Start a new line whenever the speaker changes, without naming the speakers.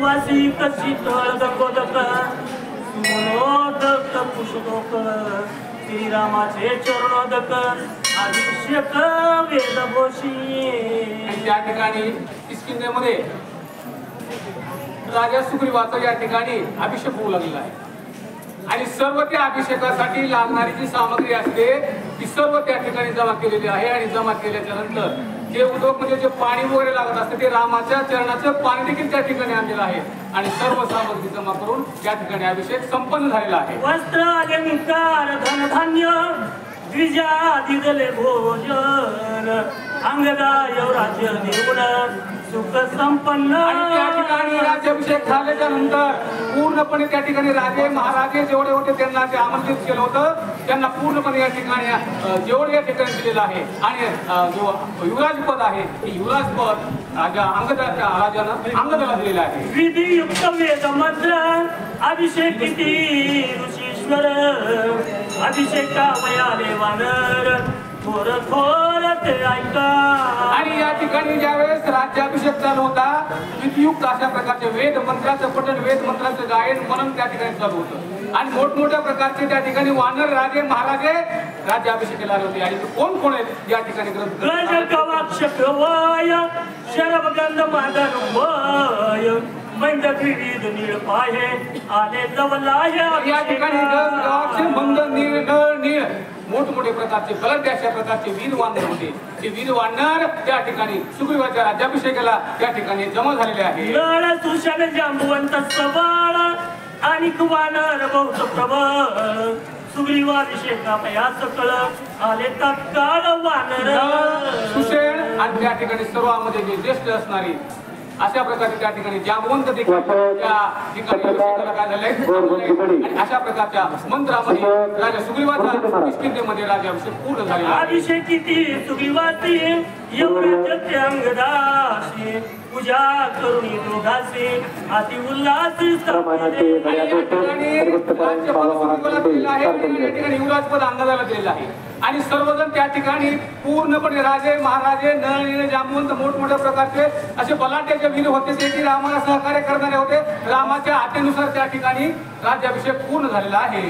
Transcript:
सुवासिक शीतळ दकोदक सुमनोदक पुष्पोक श्रीरामाचे चरणोदक अभिषेक वेदघोषी।
त्या ठिकाणी किष्किंधेमध्ये राजा सुग्रीवाचा या ठिकाणी अभिषेक होऊ लागलेला आहे आणि सर्व त्या अभिषेकासाठी लागणारी जी सामग्री असते ती सर्व त्या ठिकाणी जमा केलेली आहे आणि जमा केल्याच्या नंतर जे उदक म्हणजे जे पाणी वगैरे लागत असते ते रामाच्या चरणाचं पाणी देखील त्या ठिकाणी आणलेलं आहे आणि सर्व सामग्री जमा करून त्या ठिकाणी अभिषेक संपन्न झालेला आहे।
वस्त्र अलंकार धनधान्य द्विजा दिदले भोजन अंगदाय राज्य निवड सुख संपन्न।
आणि त्या ठिकाणी राज्याभिषेक झाल्याच्या नंतर पूर्णपणे त्या ठिकाणी राजे महाराजे जेवढे होते त्यांना ते आमंत्रित केलं होतं त्यांना पूर्णपणे या ठिकाणी जेवढे या ठिकाणी दिलेलं आहे आणि जो युवराज पद आहे ते युवराज पद राजा राजानं अंगदाला दिलेलं आहे।
विधियुक्त वेद मंत्र अभिषेक किती ऋषीश्वर अभिषेकामयाले वानर थोर थोर ते ऐका।
आणि या ठिकाणी ज्यावेळेस राज्याभिषेक चालू होता विधियुक्त अशा प्रकारचे वेद मंत्राचं पठण वेद मंत्राचं गायन मनन त्या ठिकाणी चालू होतं आणि मोठमोठ्या प्रकारचे त्या ठिकाणी वानर राजे महाराजे राज्याभिषेकाला आले होते आणि कोण कोण आहेत या ठिकाणी
गज गवाक्षक वय शरभ गंध मादन वय मंद विविध नीळ पाहे आले जवलाय।
या ठिकाणी गवाक्ष मंद नीळ नीळ मोठमोठे प्रकारचे गलत अशा प्रकारचे वीर वानर होते ते वीर वानर त्या ठिकाणी सुग्रीवाच्या राज्याभिषेकाला त्या ठिकाणी जमा झालेले आहे।
लळ सुषण जांबुवंत सबळ आणि वानर बहुत प्रबळ सुग्रीवाभिषेकामया सकळ आले तत्काळ वानर।
सुषेण आणि त्या ठिकाणी सर्वांमध्ये जे ज्येष्ठ असणारी अशा प्रकारे त्या ठिकाणी जांबवंत देखील त्या ठिकाणी अभिषेकाला काय झालंय आणि अशा प्रकारच्या मंत्रामध्ये राजा सुग्रीवाचा किष्किंधेमध्ये राज्याभिषेक पूर्ण झालेला आहे।
अभिषेक किती सुग्रीवाची एवढे अंगदासी पूजा करुणी दोघासी अति उल्हास
युवराज पद अंगदाला दिलेलं आहे आणि सर्वजण त्या ठिकाणी पूर्णपणे राजे महाराजे नळ जांबवंत मोठमोठ्या प्रकारचे असे बलाढ्याचे वीर होते जे की रामाला सहकार्य करणारे होते। रामाच्या आज्ञेनुसार त्या ठिकाणी राज्याभिषेक पूर्ण झालेला आहे।